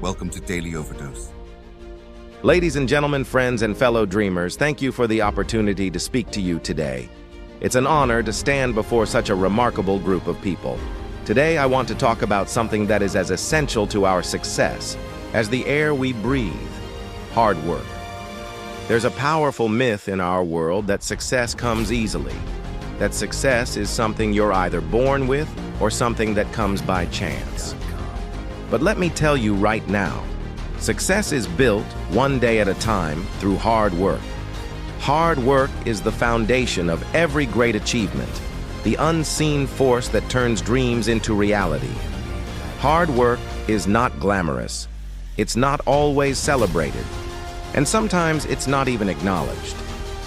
Welcome to Daily Overdose. Ladies and gentlemen, friends and fellow dreamers, thank you for the opportunity to speak to you today. It's an honor to stand before such a remarkable group of people. Today, I want to talk about something that is as essential to our success as the air we breathe: hard work. There's a powerful myth in our world that success comes easily, that success is something you're either born with or something that comes by chance. But let me tell you right now, success is built one day at a time through hard work. Hard work is the foundation of every great achievement, the unseen force that turns dreams into reality. Hard work is not glamorous. It's not always celebrated. And sometimes it's not even acknowledged.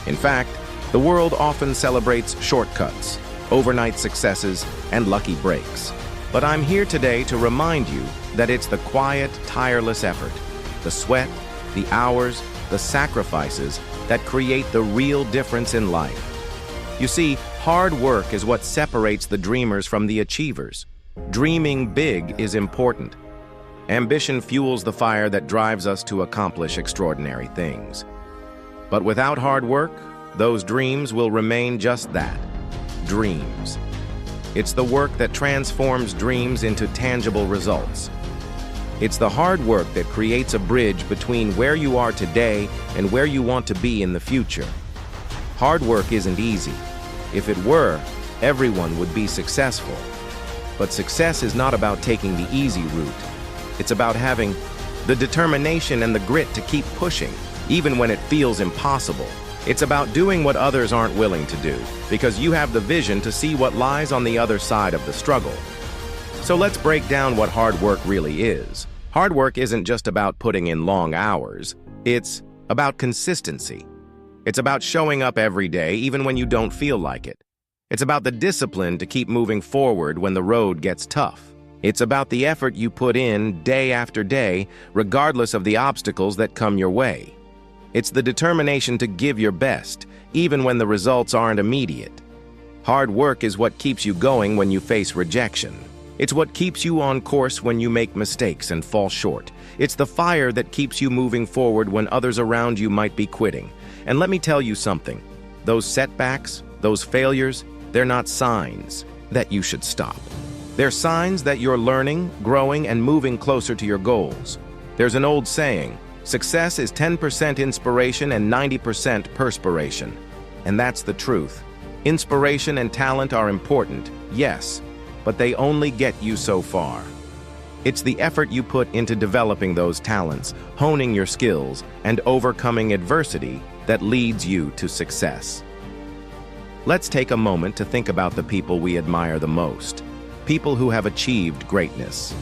In fact, the world often celebrates shortcuts, overnight successes, and lucky breaks. But I'm here today to remind you that it's the quiet, tireless effort, the sweat, the hours, the sacrifices that create the real difference in life. You see, hard work is what separates the dreamers from the achievers. Dreaming big is important. Ambition fuels the fire that drives us to accomplish extraordinary things. But without hard work, those dreams will remain just that, dreams. It's the work that transforms dreams into tangible results. It's the hard work that creates a bridge between where you are today and where you want to be in the future. Hard work isn't easy. If it were, everyone would be successful. But success is not about taking the easy route. It's about having the determination and the grit to keep pushing, even when it feels impossible. It's about doing what others aren't willing to do, because you have the vision to see what lies on the other side of the struggle. So let's break down what hard work really is. Hard work isn't just about putting in long hours. It's about consistency. It's about showing up every day, even when you don't feel like it. It's about the discipline to keep moving forward when the road gets tough. It's about the effort you put in day after day, regardless of the obstacles that come your way. It's the determination to give your best, even when the results aren't immediate. Hard work is what keeps you going when you face rejection. It's what keeps you on course when you make mistakes and fall short. It's the fire that keeps you moving forward when others around you might be quitting. And let me tell you something. Those setbacks, those failures, they're not signs that you should stop. They're signs that you're learning, growing, and moving closer to your goals. There's an old saying, success is 10% inspiration and 90% perspiration. And that's the truth. Inspiration and talent are important, yes, but they only get you so far. It's the effort you put into developing those talents, honing your skills, and overcoming adversity that leads you to success. Let's take a moment to think about the people we admire the most, people who have achieved greatness.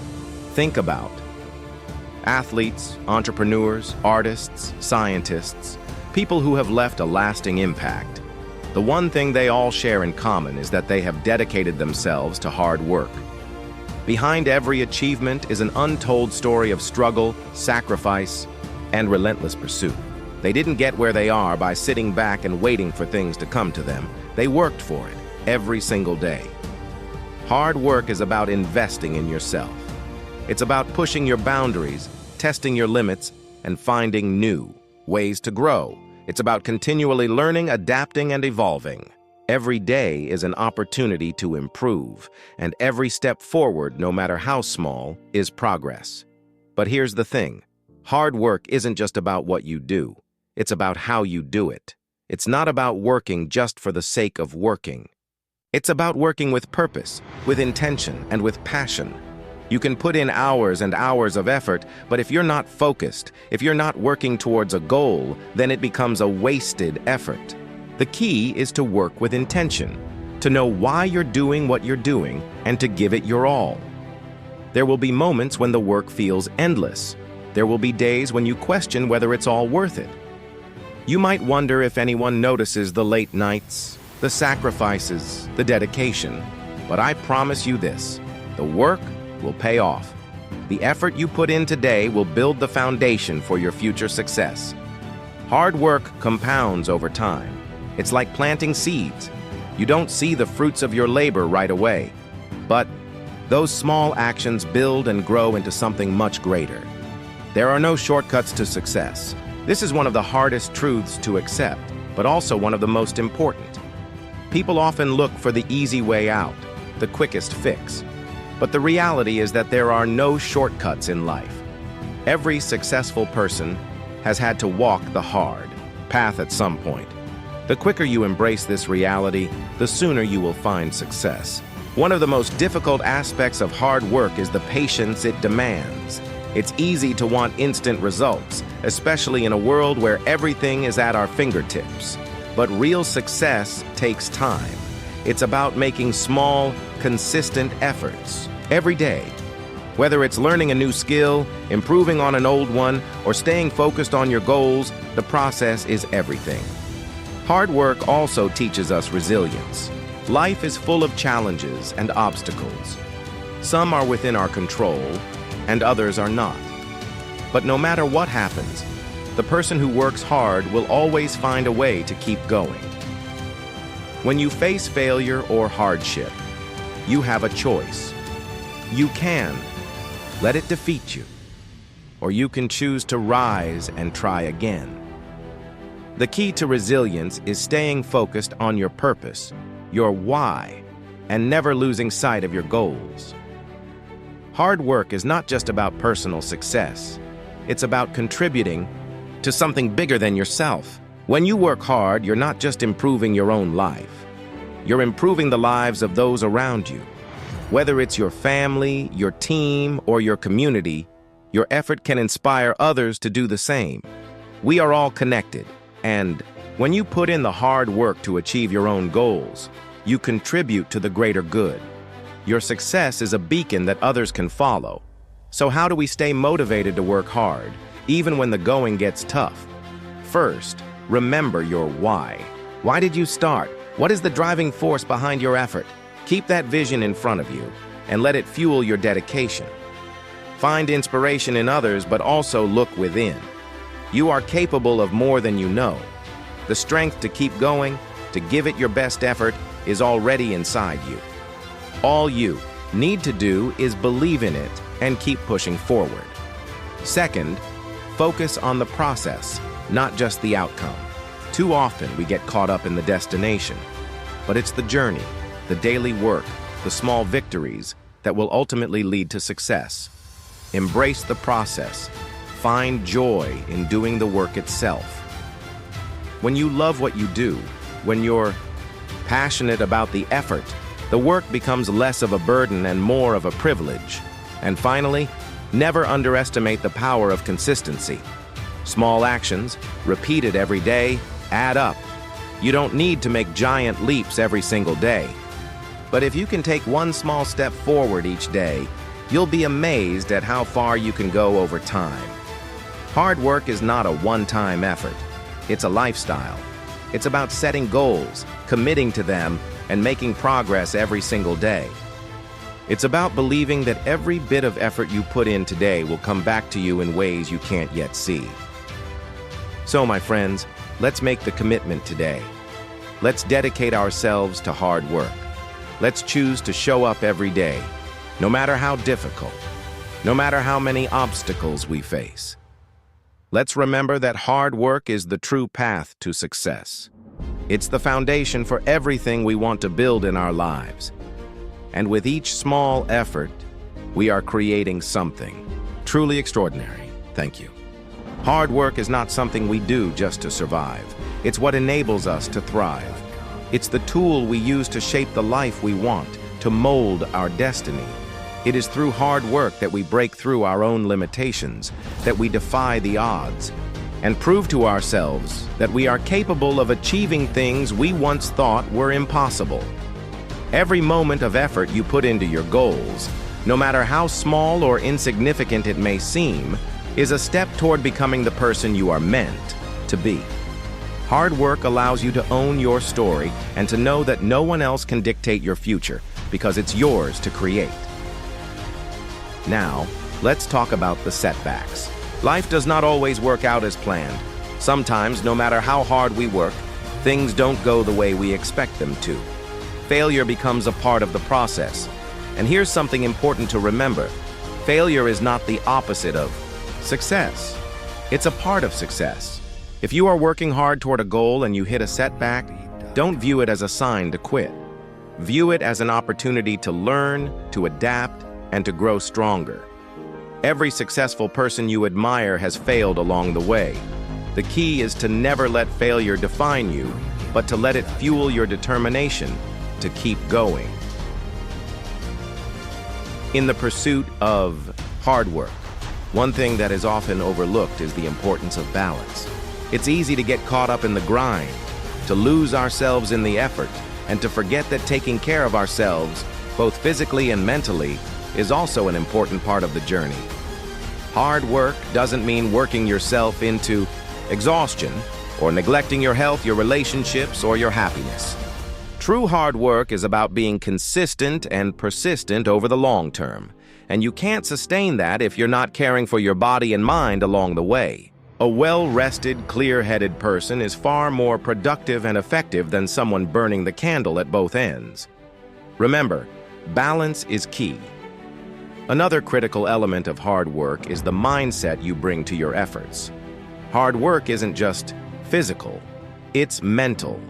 Think about athletes, entrepreneurs, artists, scientists, people who have left a lasting impact. The one thing they all share in common is that they have dedicated themselves to hard work. Behind every achievement is an untold story of struggle, sacrifice, and relentless pursuit. They didn't get where they are by sitting back and waiting for things to come to them. They worked for it every single day. Hard work is about investing in yourself. It's about pushing your boundaries, testing your limits, and finding new ways to grow. It's about continually learning, adapting, and evolving. Every day is an opportunity to improve, and every step forward, no matter how small, is progress. But here's the thing. Hard work isn't just about what you do. It's about how you do it. It's not about working just for the sake of working. It's about working with purpose, with intention, and with passion. You can put in hours and hours of effort, but if you're not focused, if you're not working towards a goal, then it becomes a wasted effort. The key is to work with intention, to know why you're doing what you're doing, and to give it your all. There will be moments when the work feels endless. There will be days when you question whether it's all worth it. You might wonder if anyone notices the late nights, the sacrifices, the dedication, but I promise you this, the work will pay off. The effort you put in today will build the foundation for your future success. Hard work compounds over time. It's like planting seeds. You don't see the fruits of your labor right away, but those small actions build and grow into something much greater. There are no shortcuts to success. This is one of the hardest truths to accept, but also one of the most important. People often look for the easy way out, the quickest fix. But the reality is that there are no shortcuts in life. Every successful person has had to walk the hard path at some point. The quicker you embrace this reality, the sooner you will find success. One of the most difficult aspects of hard work is the patience it demands. It's easy to want instant results, especially in a world where everything is at our fingertips. But real success takes time. It's about making small, consistent efforts every day. Whether it's learning a new skill, improving on an old one, or staying focused on your goals, the process is everything. Hard work also teaches us resilience. Life is full of challenges and obstacles. Some are within our control, and others are not. But no matter what happens, the person who works hard will always find a way to keep going. When you face failure or hardship, you have a choice. You can let it defeat you, or you can choose to rise and try again. The key to resilience is staying focused on your purpose, your why, and never losing sight of your goals. Hard work is not just about personal success. It's about contributing to something bigger than yourself. When you work hard, you're not just improving your own life. You're improving the lives of those around you. Whether it's your family, your team, or your community, your effort can inspire others to do the same. We are all connected, and when you put in the hard work to achieve your own goals, you contribute to the greater good. Your success is a beacon that others can follow. So how do we stay motivated to work hard, even when the going gets tough? First, remember your why. Why did you start? What is the driving force behind your effort? Keep that vision in front of you and let it fuel your dedication. Find inspiration in others, but also look within. You are capable of more than you know. The strength to keep going, to give it your best effort, is already inside you. All you need to do is believe in it and keep pushing forward. Second, focus on the process, not just the outcome. Too often we get caught up in the destination, but it's the journey, the daily work, the small victories that will ultimately lead to success. Embrace the process. Find joy in doing the work itself. When you love what you do, when you're passionate about the effort, the work becomes less of a burden and more of a privilege. And finally, never underestimate the power of consistency. Small actions, repeated every day, add up. You don't need to make giant leaps every single day. But if you can take one small step forward each day, you'll be amazed at how far you can go over time. Hard work is not a one-time effort. It's a lifestyle. It's about setting goals, committing to them, and making progress every single day. It's about believing that every bit of effort you put in today will come back to you in ways you can't yet see. So, my friends, let's make the commitment today. Let's dedicate ourselves to hard work. Let's choose to show up every day, no matter how difficult, no matter how many obstacles we face. Let's remember that hard work is the true path to success. It's the foundation for everything we want to build in our lives. And with each small effort, we are creating something truly extraordinary. Thank you. Hard work is not something we do just to survive. It's what enables us to thrive. It's the tool we use to shape the life we want, to mold our destiny. It is through hard work that we break through our own limitations, that we defy the odds, and prove to ourselves that we are capable of achieving things we once thought were impossible. Every moment of effort you put into your goals, no matter how small or insignificant it may seem, is a step toward becoming the person you are meant to be. Hard work allows you to own your story and to know that no one else can dictate your future because it's yours to create. Now, let's talk about the setbacks. Life does not always work out as planned. Sometimes, no matter how hard we work, things don't go the way we expect them to. Failure becomes a part of the process. And here's something important to remember. Failure is not the opposite of Success. It's a part of success. If you are working hard toward a goal and you hit a setback, don't view it as a sign to quit. View it as an opportunity to learn, to adapt, and to grow stronger. Every successful person you admire has failed along the way. The key is to never let failure define you, but to let it fuel your determination to keep going. In the pursuit of hard work, one thing that is often overlooked is the importance of balance. It's easy to get caught up in the grind, to lose ourselves in the effort, and to forget that taking care of ourselves, both physically and mentally, is also an important part of the journey. Hard work doesn't mean working yourself into exhaustion or neglecting your health, your relationships, or your happiness. True hard work is about being consistent and persistent over the long term, and you can't sustain that if you're not caring for your body and mind along the way. A well-rested, clear-headed person is far more productive and effective than someone burning the candle at both ends. Remember, balance is key. Another critical element of hard work is the mindset you bring to your efforts. Hard work isn't just physical, it's mental.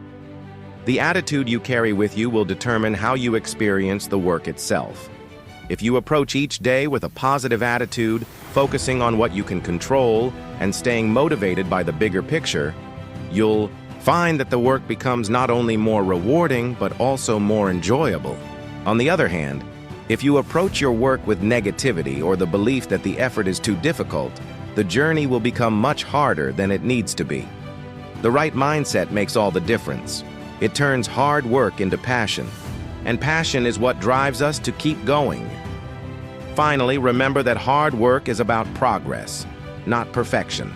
The attitude you carry with you will determine how you experience the work itself. If you approach each day with a positive attitude, focusing on what you can control, and staying motivated by the bigger picture, you'll find that the work becomes not only more rewarding, but also more enjoyable. On the other hand, if you approach your work with negativity or the belief that the effort is too difficult, the journey will become much harder than it needs to be. The right mindset makes all the difference. It turns hard work into passion, and passion is what drives us to keep going. Finally, remember that hard work is about progress, not perfection.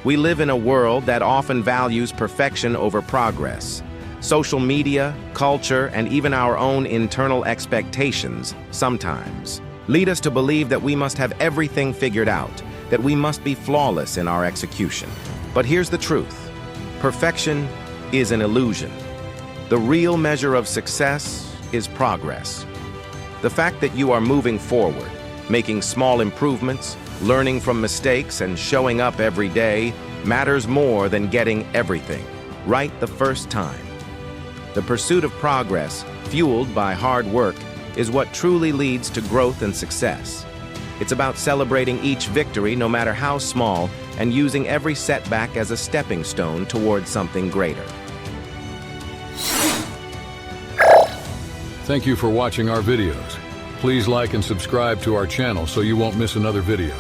We live in a world that often values perfection over progress. Social media, culture, and even our own internal expectations sometimes lead us to believe that we must have everything figured out, that we must be flawless in our execution. But here's the truth. Perfection is an illusion. The real measure of success is progress. The fact that you are moving forward, making small improvements, learning from mistakes, and showing up every day matters more than getting everything right the first time. The pursuit of progress, fueled by hard work, is what truly leads to growth and success. It's about celebrating each victory, no matter how small, and using every setback as a stepping stone towards something greater. Thank you for watching our videos. Please like and subscribe to our channel so you won't miss another video.